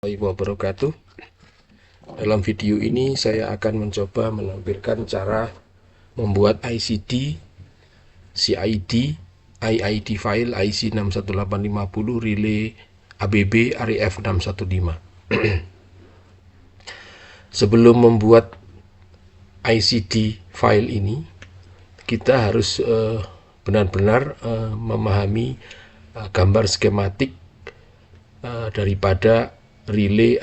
Wabarakatuh. Dalam video ini saya akan mencoba menampilkan cara membuat ICD, CID, IID file IC 61850 relay ABB REF 615. Sebelum membuat ICD file ini, kita harus benar-benar memahami gambar skematik daripada relay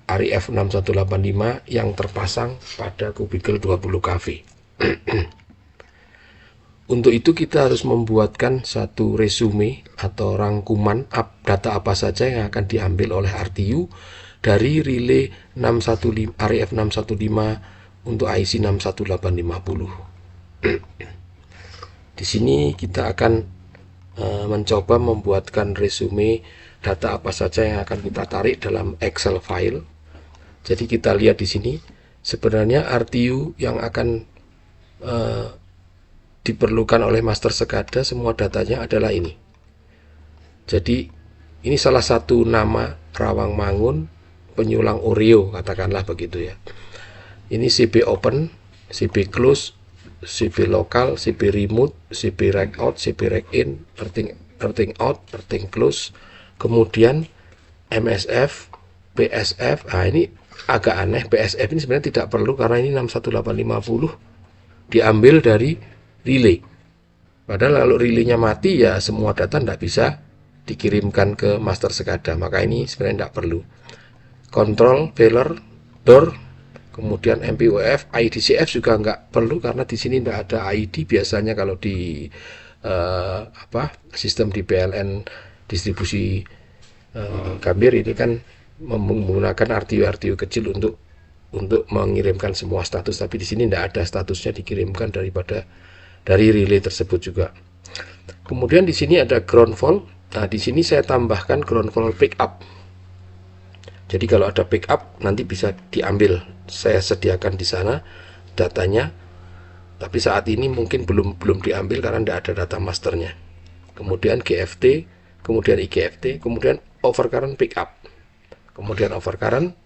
REF 6185 yang terpasang pada kubikel 20 kV. Untuk itu kita harus membuatkan satu resume atau rangkuman data apa saja yang akan diambil oleh RTU dari relay REF 615 untuk IC 61850. Di sini kita akan mencoba membuatkan resume data apa saja yang akan kita tarik dalam Excel file. Jadi kita lihat di sini sebenarnya RTU yang akan diperlukan oleh master SCADA, semua datanya adalah ini. Jadi ini salah satu nama Rawangmangun penyulang Oreo, katakanlah begitu ya. Ini CB open, CB close, CB lokal, CB remote, CB rec out, CB rec in, earthing out, earthing close. Kemudian MSF, PSF. Ini agak aneh, PSF ini sebenarnya tidak perlu karena ini 61850 diambil dari relay. Padahal kalau relaynya mati ya semua data tidak bisa dikirimkan ke master SCADA, maka ini sebenarnya tidak perlu. Control, failure, door, kemudian MPOF, IDCF juga nggak perlu karena di sini tidak ada ID. Biasanya kalau di sistem di PLN distribusi Gambir ini kan menggunakan RTU kecil untuk mengirimkan semua status, tapi di sini tidak ada statusnya dikirimkan dari relay tersebut juga. Kemudian di sini ada ground fault. Nah, di sini saya tambahkan ground fault backup. Jadi kalau ada backup nanti bisa diambil. Saya sediakan di sana datanya, tapi saat ini mungkin belum diambil karena tidak ada data masternya. Kemudian GFT, kemudian IGFT, kemudian overcurrent backup, kemudian overcurrent,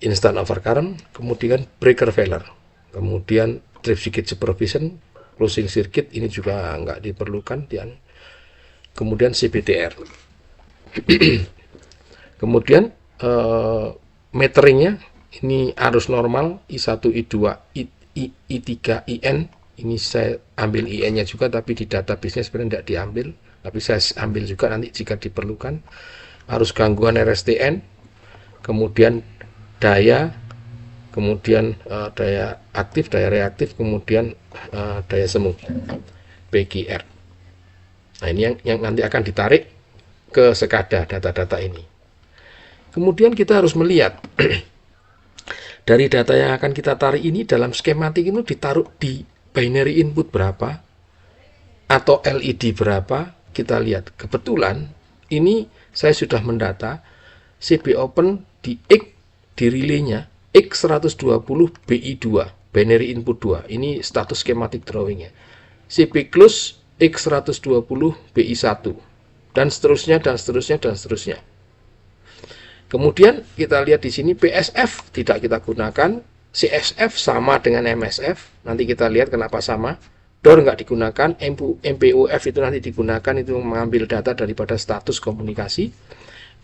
instant overcurrent, kemudian breaker failure, kemudian trip circuit supervision, closing circuit ini juga nggak diperlukan, kemudian CBTR. Kemudian meteringnya ini arus normal I1, I2, I3, IN. Ini saya ambil IN-nya juga, tapi di database-nya sebenarnya tidak diambil, tapi saya ambil juga nanti jika diperlukan. Arus gangguan RSTN, kemudian daya, kemudian daya aktif, daya reaktif, kemudian daya semu, PGR. Nah, ini yang nanti akan ditarik ke SCADA data-data ini. Kemudian kita harus melihat dari data yang akan kita tarik ini dalam skematik itu ditaruh di binary input berapa atau LED berapa. Kita lihat kebetulan ini saya sudah mendata CB open di X di relaynya X120 BI2 binary input 2. Ini status skematik drawingnya. CB close X120 BI1 dan seterusnya dan seterusnya dan seterusnya. Kemudian kita lihat di sini PSF tidak kita gunakan, CSF sama dengan MSF. Nanti kita lihat kenapa sama. DOR nggak digunakan, MPOF itu nanti digunakan, itu mengambil data daripada status komunikasi.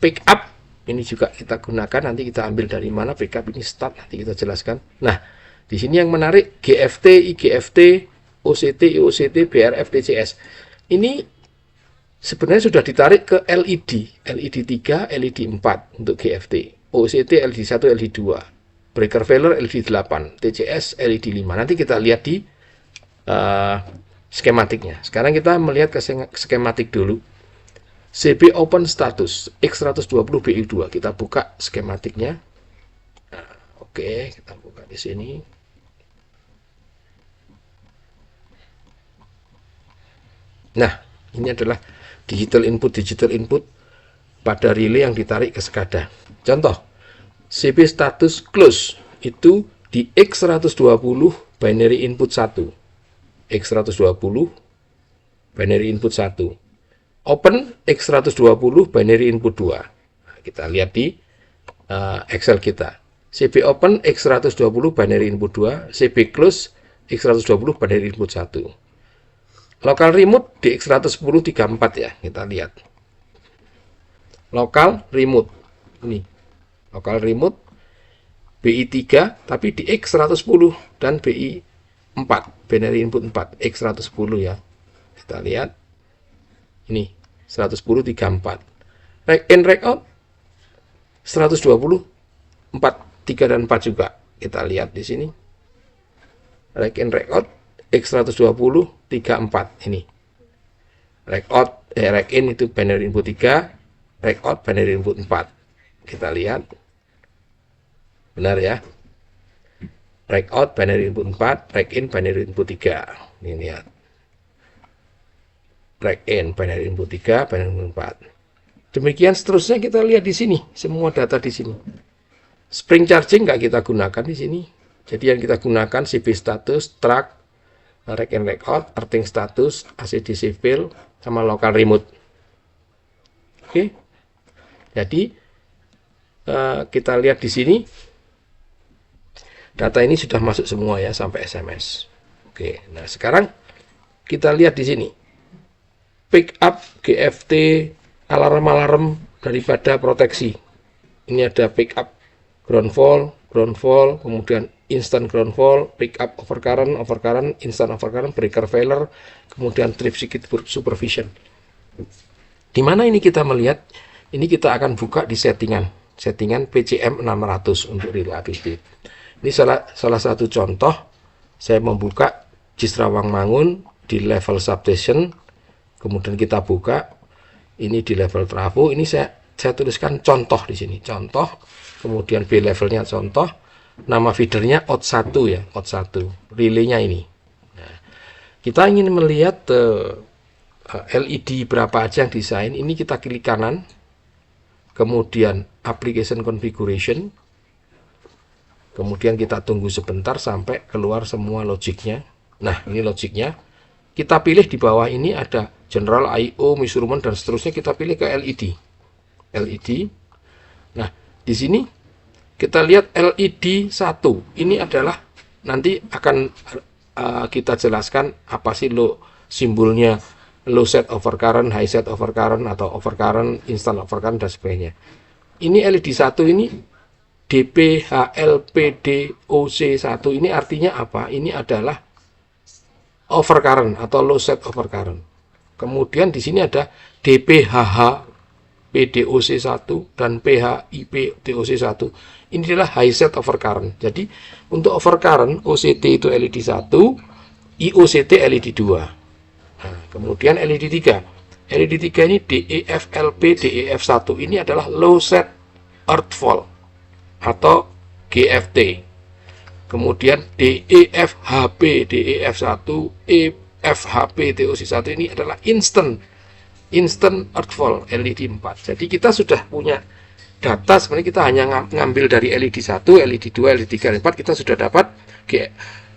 Backup ini juga kita gunakan, nanti kita ambil dari mana backup ini start, nanti kita jelaskan. Nah, di sini yang menarik GFT, IGFT, OCT, IOCT, BRF, DCS. Ini sebenarnya sudah ditarik ke LED 3, LED 4 untuk GFT, OCT LED 1, LED 2, breaker failure LED 8, TCS LED 5. Nanti kita lihat di skematiknya. Sekarang kita melihat ke skematik dulu. CB open status X120 BI2. Kita buka skematiknya. Nah, oke, kita buka di sini. Nah, ini adalah digital input pada relay yang ditarik ke SCADA. Contoh, CB status close itu di X120 binary input 1. X120 binary input 1. Open X120 binary input 2. kita lihat di Excel kita. CB open X120 binary input 2, CB close X120 binary input 1. Local remote di X110 34 ya, kita lihat. Local remote. Ini. Local remote BI3 tapi di X110 dan BI4, binary input 4, X110 ya. Kita lihat. Ini 110 34. Rec in rec out 120 4 3 dan 4 juga. Kita lihat di sini. Rec in rec out X120 34 ini. Rec out rec in itu binary input 3, rec out binary input 4. Kita lihat. Benar ya. Rec out binary input 4, rec in binary input 3. Ini lihat. Rec in binary input 3, binary input 4. Demikian seterusnya kita lihat di sini, semua data di sini. Spring charging nggak kita gunakan di sini. Jadi yang kita gunakan CB status, track, rec in rec out, earthing status, AC/DC fill, sama local remote. Oke. Jadi kita lihat di sini. Data ini sudah masuk semua ya sampai SMS. Oke. Nah, sekarang kita lihat di sini. Pick up GFT alarm-alarm daripada proteksi. Ini ada pick up ground fall, kemudian instant ground fall, pick up overcurrent, instant overcurrent, breaker failure, kemudian trip circuit supervision. Di mana ini kita melihat? Ini kita akan buka di settingan PCM 600 untuk reliability. Ini salah satu contoh saya membuka JIS Rawangmangun di level substation. Kemudian kita buka ini di level trafo. Ini saya tuliskan contoh di sini, contoh. Kemudian B levelnya contoh. Nama feedernya OUT1 ya, OUT1. Relaynya ini. Nah, kita ingin melihat LED berapa aja yang desain. Ini kita klik kanan. Kemudian application configuration. Kemudian kita tunggu sebentar sampai keluar semua logiknya. Nah, ini logiknya. Kita pilih di bawah ini ada general, I/O, measurement, dan seterusnya. Kita pilih ke LED. Nah, di sini kita lihat LED 1. Ini adalah nanti akan kita jelaskan apa sih simbolnya low set overcurrent, high set overcurrent, atau overcurrent, instant overcurrent, dan sebagainya. Ini LED 1 ini DPHLPDOC1 ini artinya apa? Ini adalah overcurrent atau low set overcurrent. Kemudian di sini ada DPHH PDOC1 dan PHIPDOC1. Ini adalah high set overcurrent. Jadi untuk overcurrent OCT itu LED 1, IOCT LED 2. Nah, kemudian LED 3. LED 3 ini DEFLP DEF1. Ini adalah low set earth fall atau GFT. Kemudian DEFHP DEF1, EFHP TOC1 ini adalah instant earthfall LED 4. Jadi kita sudah punya data, sebenarnya kita hanya ngambil dari LED 1, LED 2, LED 3, LED 4, kita sudah dapat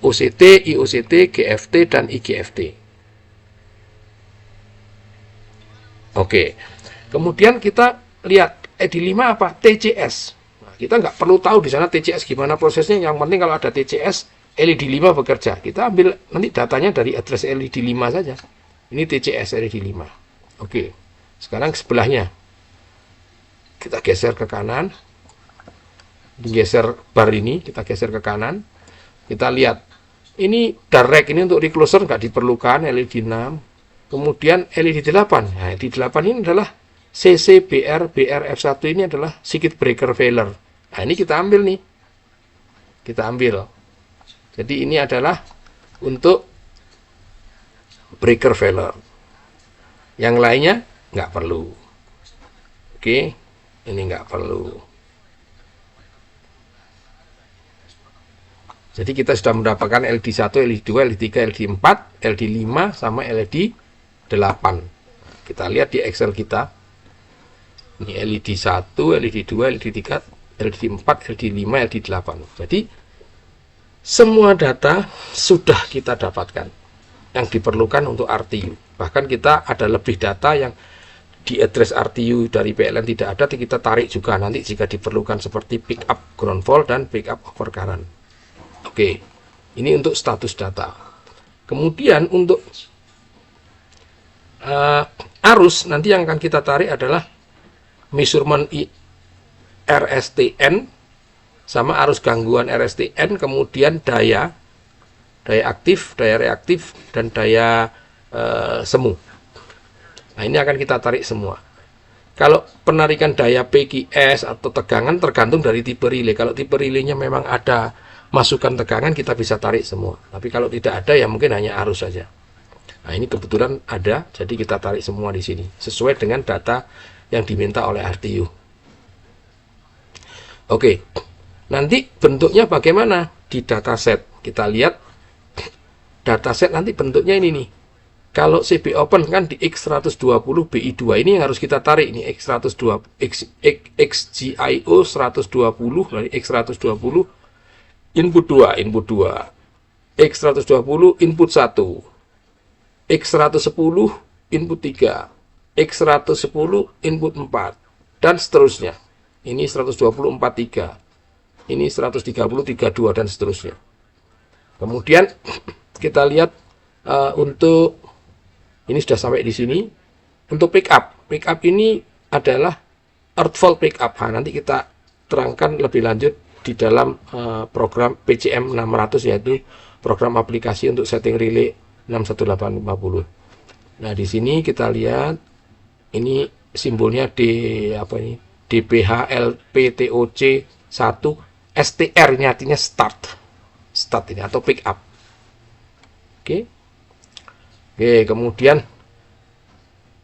OCT, IOCT, GFT, dan IGFT. Oke, kemudian kita lihat LED 5 apa? TCS. Nah, kita nggak perlu tahu di sana TCS gimana prosesnya, yang penting kalau ada TCS, LED 5 bekerja. Kita ambil nanti datanya dari address LED 5 saja. Ini TCS LED 5. Oke, sekarang sebelahnya kita geser ke kanan, digeser bar ini, kita geser ke kanan, kita lihat ini direct, ini untuk recloser nggak diperlukan, LED 6, kemudian LED 8. Nah, LED 8 ini adalah CCBR BRF1, ini adalah circuit breaker failure. Nah, ini kita ambil nih, kita ambil. Jadi ini adalah untuk breaker failure. Yang lainnya nggak perlu. Oke, ini nggak perlu. Jadi kita sudah mendapatkan LED 1, LED 2, LED 3, LED 4, LED 5, sama LED 8. Kita lihat di Excel kita. Ini LED 1, LED 2, LED 3, LED 4, LED 5, LED 8. Jadi semua data sudah kita dapatkan yang diperlukan untuk RTU. Bahkan kita ada lebih data yang di address RTU dari PLN tidak ada, kita tarik juga nanti jika diperlukan, seperti pick up ground fault dan pick up over current. Oke, ini untuk status data. Kemudian untuk arus, nanti yang akan kita tarik adalah measurement RSTN sama arus gangguan RSTN, kemudian daya aktif, daya reaktif, dan daya semu. Nah, ini akan kita tarik semua. Kalau penarikan daya PQS atau tegangan tergantung dari tipe relay. Kalau tipe relaynya memang ada masukan tegangan, kita bisa tarik semua. Tapi kalau tidak ada, ya mungkin hanya arus saja. Nah, ini kebetulan ada, jadi kita tarik semua di sini sesuai dengan data yang diminta oleh RTU. Oke, nanti bentuknya bagaimana di dataset? Kita lihat dataset nanti bentuknya ini nih. Kalau CB open kan di X120 BI2, ini yang harus kita tarik ini, X120 XGIO 120 dari X120 input 2, X120 input 1, X110 input 3, X110 input 4, dan seterusnya. Ini 120 43, ini 130 32, dan seterusnya. Kemudian kita lihat untuk ini sudah sampai di sini. Untuk pick up ini adalah earth fault pick up. Nah, nanti kita terangkan lebih lanjut di dalam program PCM 600, yaitu program aplikasi untuk setting relay 61850. Nah, di sini kita lihat ini simbolnya DPHLPTOC 1 STR, ini artinya start ini atau pick up. Oke, kemudian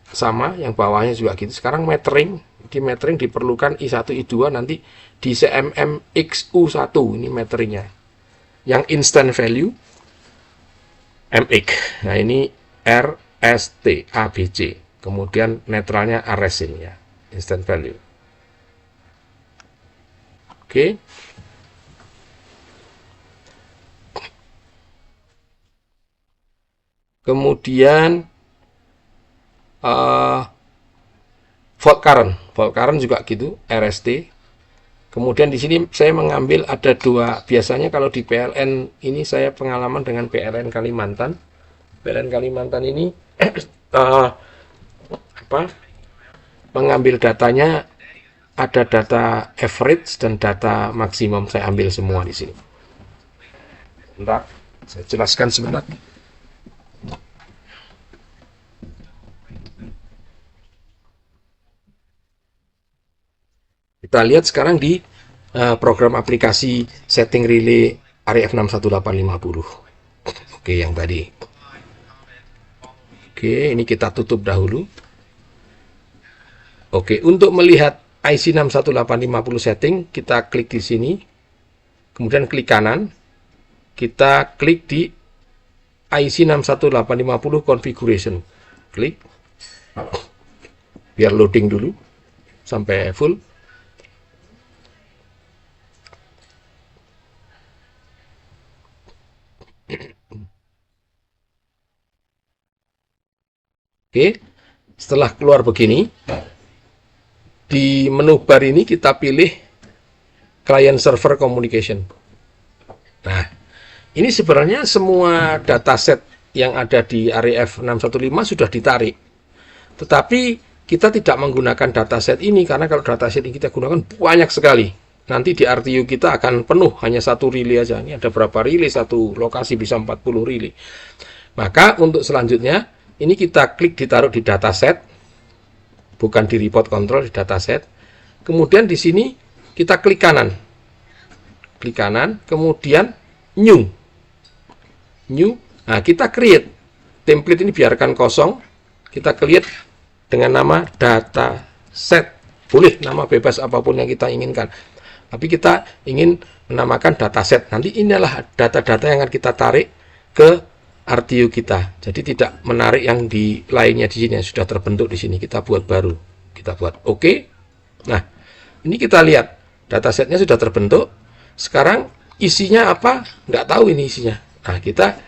sama yang bawahnya juga gitu. Sekarang metering, di metering diperlukan I1 I2 nanti di CMM XU1, ini meteringnya. Yang instant value MX. Nah, ini RST ABC. Kemudian netralnya RS ini ya, instant value. Oke. Kemudian fault current juga gitu, RST. Kemudian di sini saya mengambil ada dua, biasanya kalau di PLN ini saya pengalaman dengan PLN Kalimantan. PLN Kalimantan ini mengambil datanya, ada data average dan data maksimum, saya ambil semua di sini. Bentar, saya jelaskan sebentar. Kita lihat sekarang di program aplikasi setting relay RF 61850. Oke, yang tadi. Oke, ini kita tutup dahulu. Oke, untuk melihat IC 61850 setting, kita klik di sini. Kemudian klik kanan. Kita klik di IC 61850 configuration. Klik. Biar loading dulu sampai full. Oke, setelah keluar begini, di menu bar ini kita pilih client server communication. Nah, ini sebenarnya semua dataset yang ada di RF 615 sudah ditarik. Tetapi kita tidak menggunakan dataset ini, karena kalau dataset ini kita gunakan banyak sekali. Nanti di RTU kita akan penuh, hanya satu relay aja. Ini ada berapa relay, satu lokasi bisa 40 relay. Maka untuk selanjutnya, ini kita klik ditaruh di dataset, bukan di report control, di dataset. Kemudian di sini kita klik kanan. Klik kanan, kemudian new. Nah, kita create. Template ini biarkan kosong. Kita create dengan nama dataset. Boleh nama bebas apapun yang kita inginkan. Tapi kita ingin menamakan dataset. Nanti inilah data-data yang akan kita tarik ke RTU kita. Jadi tidak menarik yang di lainnya di sini yang sudah terbentuk di sini. Kita buat baru. Kita buat oke. Nah, ini kita lihat datasetnya sudah terbentuk. Sekarang isinya apa? Nggak tahu ini isinya. Nah, kita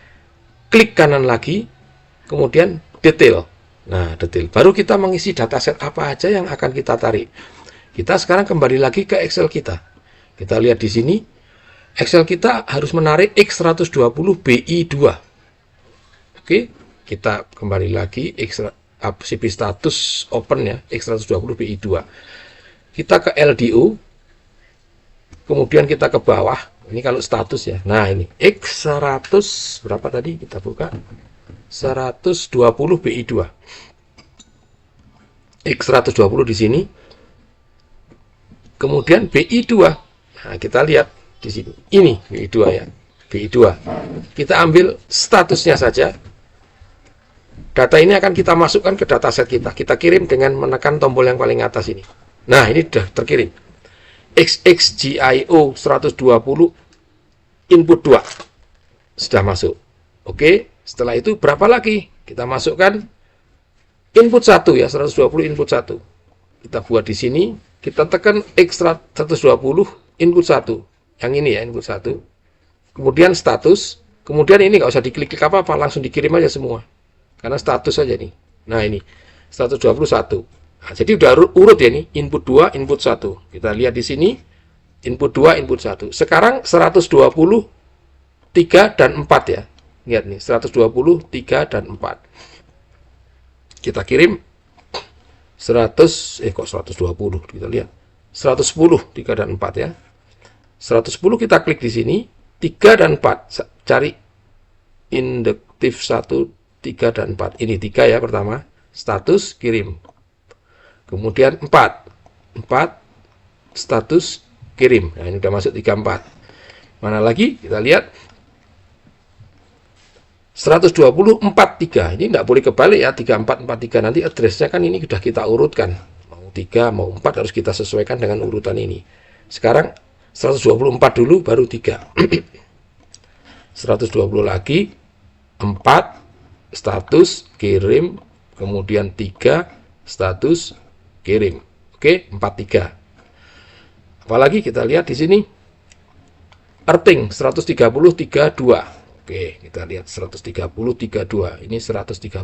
klik kanan lagi, kemudian detail. Nah, detail. Baru kita mengisi dataset apa aja yang akan kita tarik. Kita sekarang kembali lagi ke Excel kita. Kita lihat di sini, Excel kita harus menarik X120 BI2. Oke, kita kembali lagi CP status open ya, X120 BI2. Kita ke LDO, kemudian kita ke bawah. Ini kalau status ya. Nah, ini X100 berapa tadi? Kita buka. 120 BI2. X120 di sini. Kemudian BI2. Nah, kita lihat di sini. Ini BI2 ya. BI2. Kita ambil statusnya saja. Data ini akan kita masukkan ke dataset kita. Kita kirim dengan menekan tombol yang paling atas ini. Nah, ini sudah terkirim. XXGIO 120 input 2 sudah masuk. Oke, setelah itu berapa lagi? Kita masukkan input 1 ya, 120 input 1. Kita buat di sini, kita tekan X120 input 1. Yang ini ya, input 1. Kemudian status, kemudian ini nggak usah diklik-klik apa-apa, langsung dikirim aja semua. Karena status saja nih. Nah, ini 121. Nah, jadi udah urut ya nih, input 2, input 1. Kita lihat di sini, input 2, input 1. Sekarang 120, 3 dan 4 ya. Lihat nih, 120, 3 dan 4. Kita kirim 100, kok 120? Kita lihat. 110, 3 dan 4 ya. 110 kita klik di sini, 3 dan 4. Cari induktif 1, 3 dan 4. Ini 3 ya pertama. Status, kirim. Kemudian 4 status kirim. Nah, ini udah masuk 34. Mana lagi? Kita lihat 120 43. Ini enggak boleh kebalik ya, 34 43. Nanti addressnya kan ini sudah kita urutkan. Mau 3, mau 4 harus kita sesuaikan dengan urutan ini. Sekarang 124 dulu baru 3. 120 lagi 4 status kirim, kemudian 3 status kirim. Oke, 43. Apalagi kita lihat di sini earthing 130 32. Oke, kita lihat 130 32. Ini 130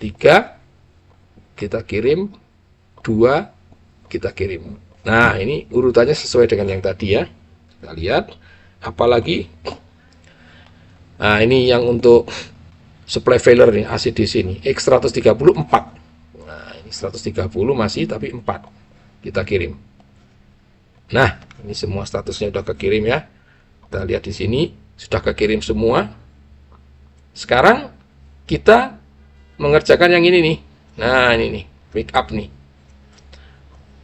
3 kita kirim, 2 kita kirim. Nah, ini urutannya sesuai dengan yang tadi ya. Kita lihat apalagi. Nah, ini yang untuk supply failure nih, ACDC ini X130 4. 130 masih tapi 4 kita kirim. Nah, ini semua statusnya sudah kekirim ya. Kita lihat di sini sudah kekirim semua. Sekarang kita mengerjakan yang ini nih. Nah, ini nih, pick up nih.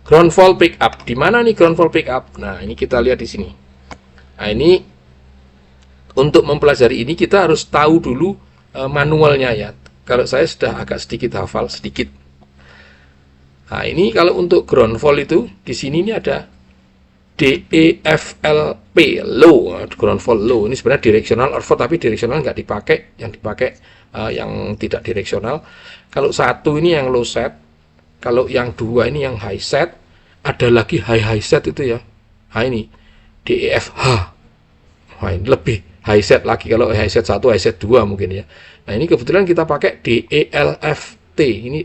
Ground fault pick up. Di mana nih ground fault pick up? Nah, ini kita lihat di sini. Nah, ini untuk mempelajari ini kita harus tahu dulu manualnya ya. Kalau saya sudah agak sedikit hafal sedikit. Nah, ini kalau untuk ground fault itu di sini ini ada DEFLP low, ground fault low. Ini sebenarnya directional error, tapi directional nggak dipakai, yang dipakai yang tidak directional. Kalau satu ini yang low set, kalau yang dua ini yang high set, ada lagi high set itu ya. Nah, ini DEFH. Nah, ini lebih high set lagi, kalau high set 1, high set 2 mungkin ya. Nah, ini kebetulan kita pakai DELFT. Ini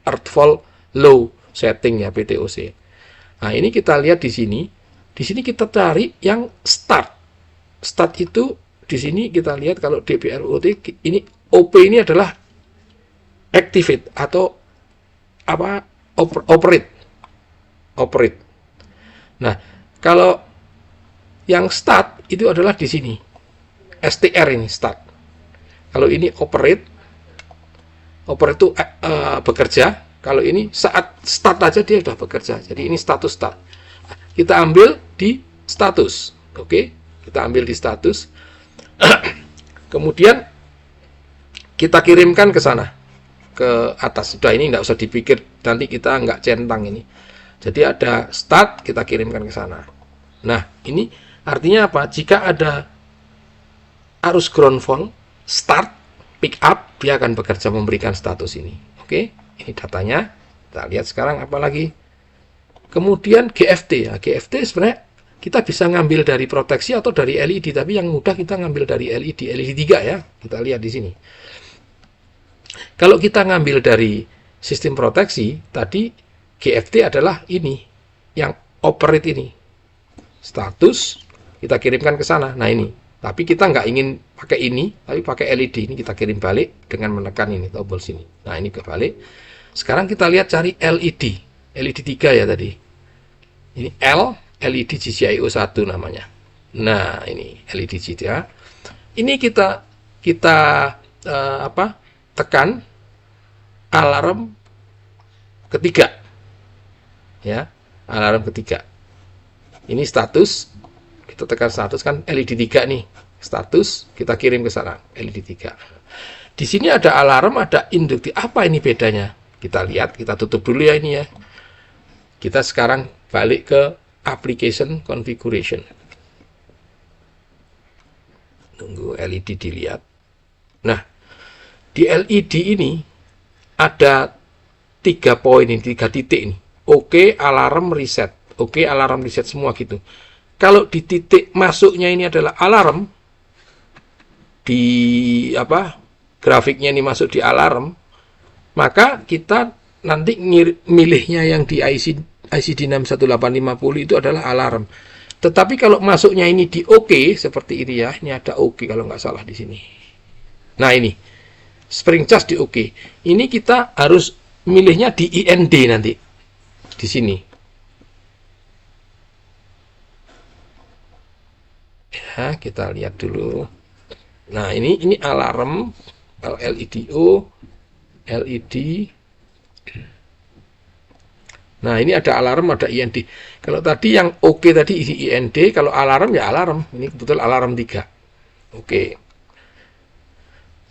earth fault low setting ya, PTOC. Nah, ini kita lihat di sini. Di sini kita cari yang start. Start itu di sini kita lihat kalau DBROT ini OP ini adalah activate atau apa operate. Operate. Nah, kalau yang start itu adalah di sini. STR ini start. Kalau ini operate. Operate itu bekerja. Kalau ini saat start aja dia sudah bekerja. Jadi ini status start. Kita ambil di status. Oke, kita ambil di status. Kemudian kita kirimkan ke sana, ke atas. Sudah, ini nggak usah dipikir, nanti kita nggak centang ini. Jadi ada start, kita kirimkan ke sana. Nah, ini artinya apa? Jika ada arus ground fault, start, pick up, dia akan bekerja memberikan status ini. Oke. Ini datanya. Kita lihat sekarang apa lagi. Kemudian GFT ya. GFT sebenarnya kita bisa ngambil dari proteksi atau dari LED, tapi yang mudah kita ngambil dari LED 3 ya. Kita lihat di sini. Kalau kita ngambil dari sistem proteksi, tadi GFT adalah ini, yang operate ini. Status, kita kirimkan ke sana. Nah ini, tapi kita nggak ingin pakai ini, tapi pakai LED. Ini kita kirim balik dengan menekan ini, tombol sini. Nah ini kebalik. Sekarang kita lihat cari LED. LED 3 ya tadi. Ini L, LED GPIO 1 namanya. Nah ini LED GPIO. Ini kita tekan alarm ketiga, ya, alarm ketiga. Ini status, kita tekan status kan LED 3 nih, status kita kirim ke sana LED 3. Di sini ada alarm, ada induktif. Apa ini bedanya? Kita lihat, kita tutup dulu ya ini ya. Kita sekarang balik ke application configuration. Tunggu LED dilihat. Nah, di LED ini ada 3 poin ini, 3 titik ini. Oke, alarm reset. Oke, alarm reset semua gitu. Kalau di titik masuknya ini adalah alarm, di grafiknya ini masuk di alarm, maka kita nanti milihnya yang di ICD 61850 itu adalah alarm. Tetapi kalau masuknya ini di OK seperti ini ya, ini ada OK kalau nggak salah di sini. Nah ini spring charge di OK. Ini kita harus milihnya di IND nanti di sini. Ya kita lihat dulu. Nah ini alarm LEDO, LED. Nah ini ada alarm, ada IND. Kalau tadi yang OK tadi isi IND, kalau alarm ya alarm. Ini kebetulan alarm 3. Oke.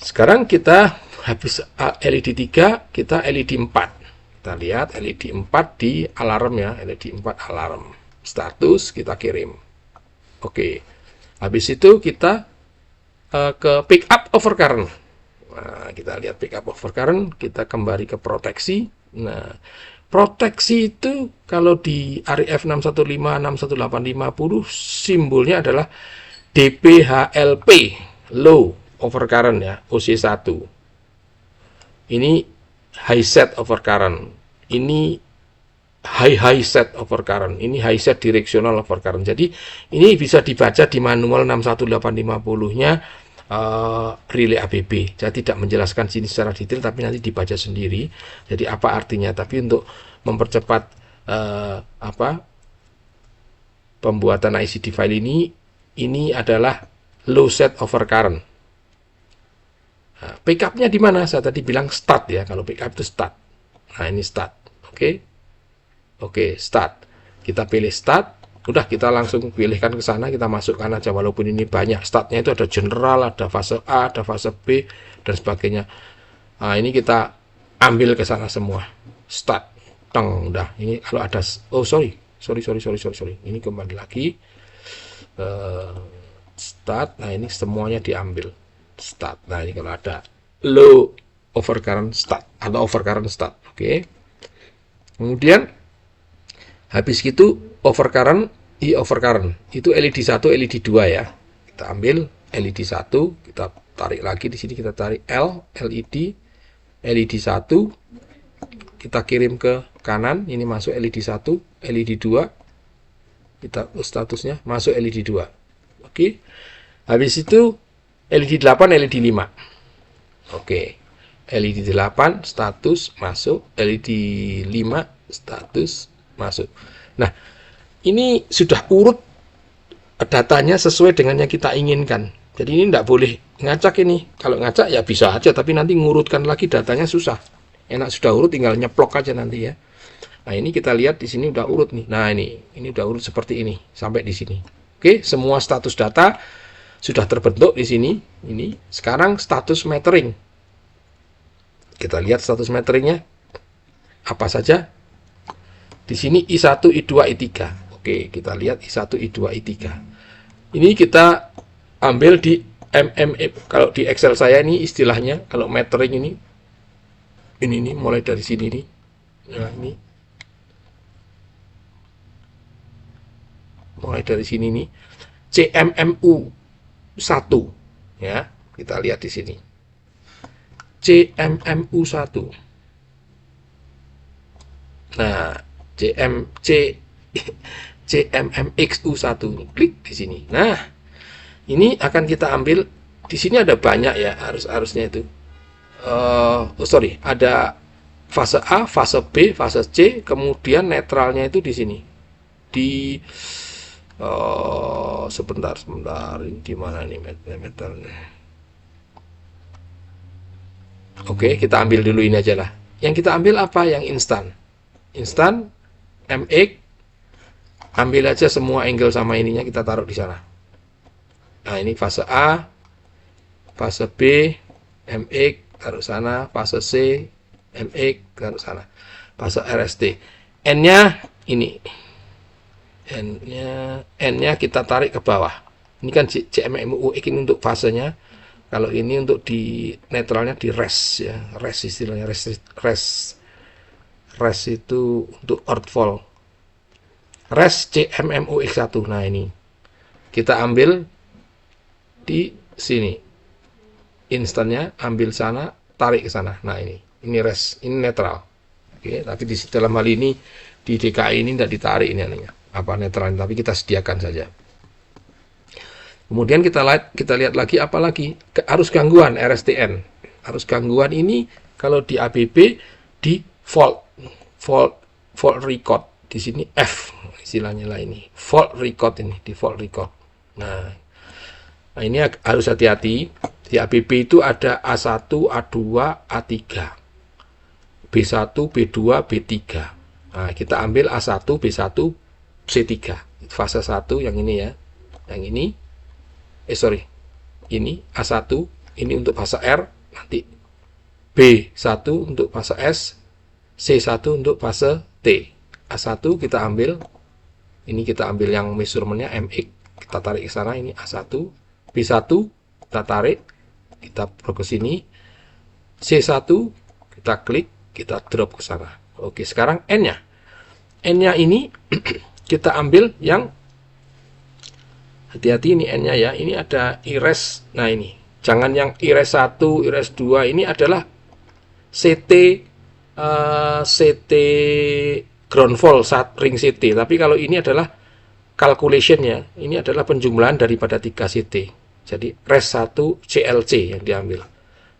Sekarang kita habis LED 3, kita LED 4. Kita lihat LED 4 di alarm ya, LED 4 alarm. Status kita kirim. Oke. Habis itu kita ke pick up overcurrent. Nah, kita lihat pick up overcurrent, kita kembali ke proteksi. Nah, proteksi itu kalau di RIF 615/61850 simbolnya adalah DPHLP, low overcurrent ya, OC1. Ini high set overcurrent. Ini high set overcurrent. Ini high set directional overcurrent. Jadi ini bisa dibaca di manual 61850-nya relay ABB. Saya tidak menjelaskan sini secara detail, tapi nanti dibaca sendiri. Jadi apa artinya? Tapi untuk mempercepat pembuatan ICD file ini adalah low set overcurrent. Nah, pickupnya di mana? Saya tadi bilang start ya. Kalau pickup itu start. Nah ini start. Oke, start. Kita pilih start. Udah kita langsung pilihkan ke sana, kita masukkan aja walaupun ini banyak. Startnya itu ada general, ada fase A, ada fase B dan sebagainya. Nah, ini kita ambil ke sana semua. Start. Teng, udah. Ini kalau ada sorry. Ini kembali lagi. Start. Nah, ini semuanya diambil. Start. Nah, ini kalau ada low overcurrent start atau overcurrent start. Oke. Kemudian habis itu overcurrent itu LED 1, LED 2 ya. Kita ambil LED 1, kita tarik lagi di sini, kita tarik LED 1, kita kirim ke kanan, ini masuk LED 1, LED 2. Kita statusnya masuk LED 2. Oke. Habis itu LED 8, LED 5. Oke. LED 8 status masuk, LED 5 status masuk. Nah, ini sudah urut datanya sesuai dengan yang kita inginkan. Jadi ini tidak boleh ngacak ini. Kalau ngacak ya bisa aja, tapi nanti ngurutkan lagi datanya susah. Enak sudah urut, tinggal nyeplok aja nanti ya. Nah ini kita lihat di sini udah urut nih. Nah ini udah urut seperti ini sampai di sini. Oke, semua status data sudah terbentuk di sini. Ini sekarang status metering. Kita lihat status meteringnya apa saja. Di sini I1, I2, I3. Oke, kita lihat I1, I2, I3. Ini kita ambil di MME. Kalau di Excel saya ini istilahnya, kalau metering ini mulai dari sini nih. Nah, ini. Mulai dari sini nih. CMMU 1. Ya, kita lihat di sini. CMMU1. Nah, CMMXU1, klik di sini. Nah, ini akan kita ambil. Di sini ada banyak ya arusnya itu. Ada fase A, fase B, fase C, kemudian netralnya itu di sini. Di sebentar, ini di mana nih meternya? Oke, kita ambil dulu ini aja lah. Yang kita ambil apa? Yang instan. Instan MX, ambil aja semua angle sama ininya, kita taruh di sana. Nah, ini fase A, fase B, MX taruh sana, fase C, MX taruh sana, fase RST. N-nya ini, N-nya kita tarik ke bawah. Ini kan CMMUX ini untuk fasenya. Kalau ini untuk di netralnya di rest ya, rest istilahnya, rest itu untuk earthfall. Rest CMMUX1. Nah, ini kita ambil di sini. Instannya ambil sana, tarik ke sana. Nah, ini rest, ini netral. Oke, tapi di dalam hal ini di DKI ini tidak ditarik ini apa netral, tapi kita sediakan saja. Kemudian kita lihat lagi apa lagi? Arus gangguan RSTN. Arus gangguan ini kalau di ABB di fault record. Di sini F istilahnya lah ini. Fault record ini, di fault record. Nah, ini harus hati-hati. Di ABB itu ada A1, A2, A3. B1, B2, B3. Nah, kita ambil A1, B1, C3. Fase 1 yang ini ya. Yang ini ini A1, ini untuk fase R, nanti B1 untuk fase S, C1 untuk fase T. A1 kita ambil, ini kita ambil yang measurementnya MX, kita tarik ke sana, ini A1, B1 kita tarik, kita drop ke sini, C1 kita klik, kita drop ke sana. Oke, sekarang N-nya. N-nya ini kita ambil yang, hati-hati ini N-nya ya, ini ada iris. Nah, ini jangan yang iris 1, iris 2, ini adalah CT ground fault ring CT. Tapi kalau ini adalah calculation-nya, ini adalah penjumlahan daripada 3 CT. Jadi res 1 CLC yang diambil.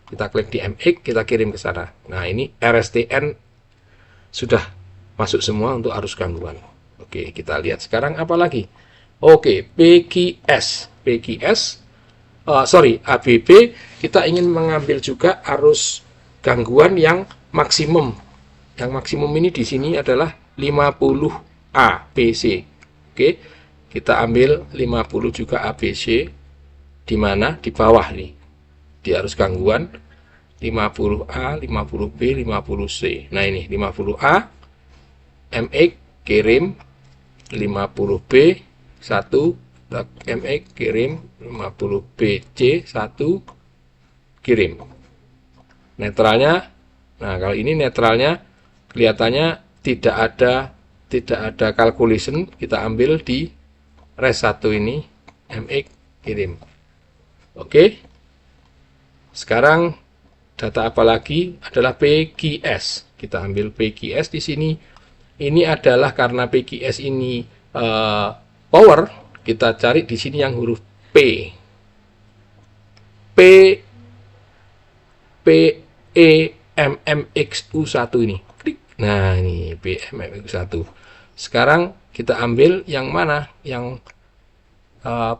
Kita klik di MX, kita kirim ke sana. Nah, ini RSTN sudah masuk semua untuk arus gangguan. Oke, kita lihat sekarang apa lagi. Oke, ABB, kita ingin mengambil juga arus gangguan yang maksimum. Yang maksimum ini di sini adalah 50 ABC. Oke, kita ambil 50 juga ABC. Di mana? Di bawah nih. Di arus gangguan 50A, 50B, 50C. Nah, ini 50A, MX kirim, 50B 1 MX kirim, 50BC 1 kirim. Netralnya, nah kalau ini netralnya kelihatannya tidak ada calculation, kita ambil di res 1 ini, MX kirim. Oke. Sekarang data apa lagi? Adalah PQS. Kita ambil PQS di sini. Ini adalah karena PQS ini power, kita cari di sini yang huruf P. PEMMXU1 ini. Klik. Nah, ini PEMMXU1. Sekarang kita ambil yang mana? Yang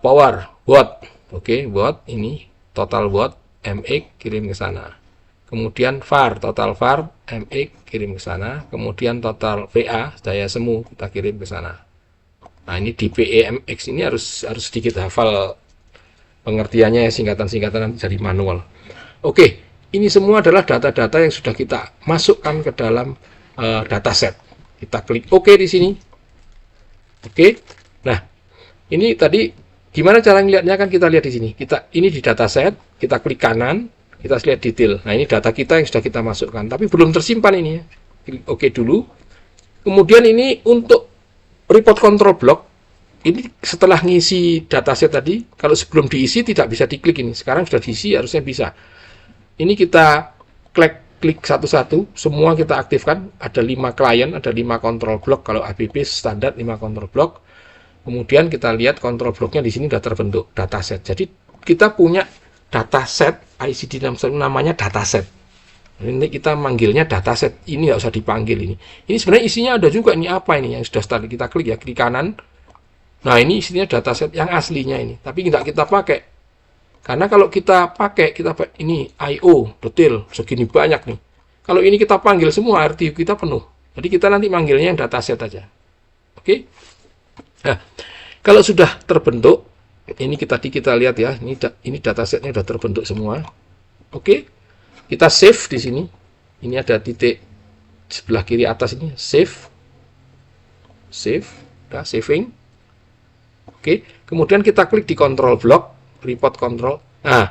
power, watt. Oke, watt ini total watt, MX kirim ke sana. Kemudian VAR, total VAR, MX kirim ke sana. Kemudian total VA, daya semu, kita kirim ke sana. Nah, ini di PEMX ini harus sedikit hafal pengertiannya ya, singkatan-singkatan dari manual. Oke, ini semua adalah data-data yang sudah kita masukkan ke dalam dataset. Kita klik OK di sini. Oke. Nah, ini tadi gimana cara ngelihatnya, kan kita lihat di sini. Ini di dataset, kita klik kanan, kita lihat detail. Nah, ini data kita yang sudah kita masukkan, tapi belum tersimpan ini ya. Klik OK dulu. Kemudian ini untuk report control block, ini setelah ngisi dataset tadi, kalau sebelum diisi tidak bisa diklik ini. Sekarang sudah diisi, harusnya bisa. Ini kita klik satu-satu, semua kita aktifkan. Ada 5 klien, ada 5 control block. Kalau ABB standar 5 control block. Kemudian kita lihat control blocknya di sini sudah terbentuk dataset. Jadi kita punya dataset ICD-61 namanya dataset. Ini kita manggilnya dataset. Ini nggak usah dipanggil ini. Ini sebenarnya isinya ada juga. Ini apa ini yang sudah start kita klik ya, klik kanan. Nah ini isinya dataset yang aslinya ini. Tapi tidak kita pakai. Karena kalau kita pakai ini I/O detail segini banyak nih. Kalau ini kita panggil semua RTU kita penuh. Jadi kita nanti manggilnya yang dataset aja. Oke. Nah, kalau sudah terbentuk, ini kita lihat ya, ini datasetnya sudah terbentuk semua. Oke, kita save di sini. Ini ada titik sebelah kiri atas ini, save, udah saving. Oke, kemudian kita klik di control block, report control. Nah,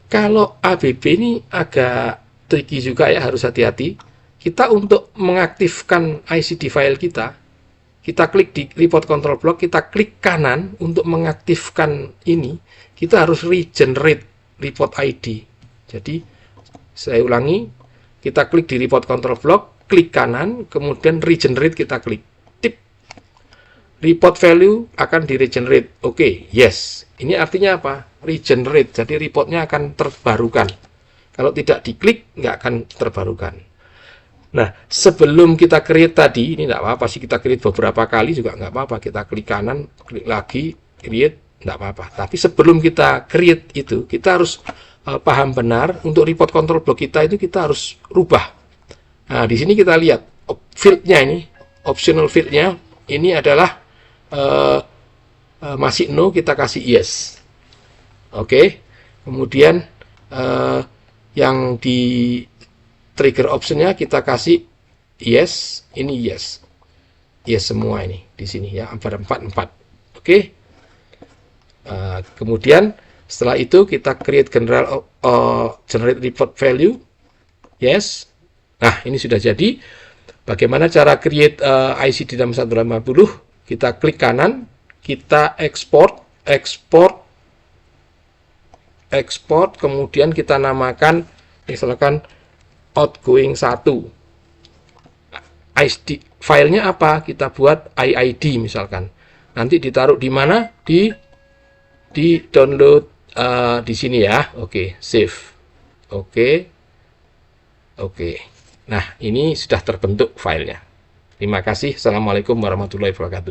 kalau ABB ini agak tricky juga ya, harus hati-hati. Kita untuk mengaktifkan ICD file kita klik di report control block, kita klik kanan untuk mengaktifkan ini, kita harus regenerate report ID. Jadi, saya ulangi, kita klik di report control block, klik kanan, kemudian regenerate kita klik. Tip. Report value akan di-regenerate. Oke, yes. Ini artinya apa? Regenerate, jadi reportnya akan terbarukan. Kalau tidak diklik, nggak akan terbarukan. Nah, sebelum kita create tadi, ini nggak apa-apa sih, kita create beberapa kali juga nggak apa-apa. Kita klik kanan, klik lagi, create, nggak apa-apa. Tapi sebelum kita create itu, kita harus paham benar, untuk report control block kita itu kita harus rubah. Nah, di sini kita lihat, field-nya ini, optional field-nya, ini adalah masih no, kita kasih yes. Oke, kemudian yang di trigger optionnya kita kasih yes, ini yes, yes semua ini di sini ya, 4. Oke, kemudian setelah itu kita create generate report value, yes. Nah ini sudah jadi. Bagaimana cara create ICD 6150? Kita klik kanan, kita export, kemudian kita namakan misalkan outgoing 1. ICD filenya apa? Kita buat IID misalkan. Nanti ditaruh di mana? Di download di sini ya. Oke, save. Oke. Nah, ini sudah terbentuk filenya. Terima kasih. Assalamualaikum warahmatullahi wabarakatuh.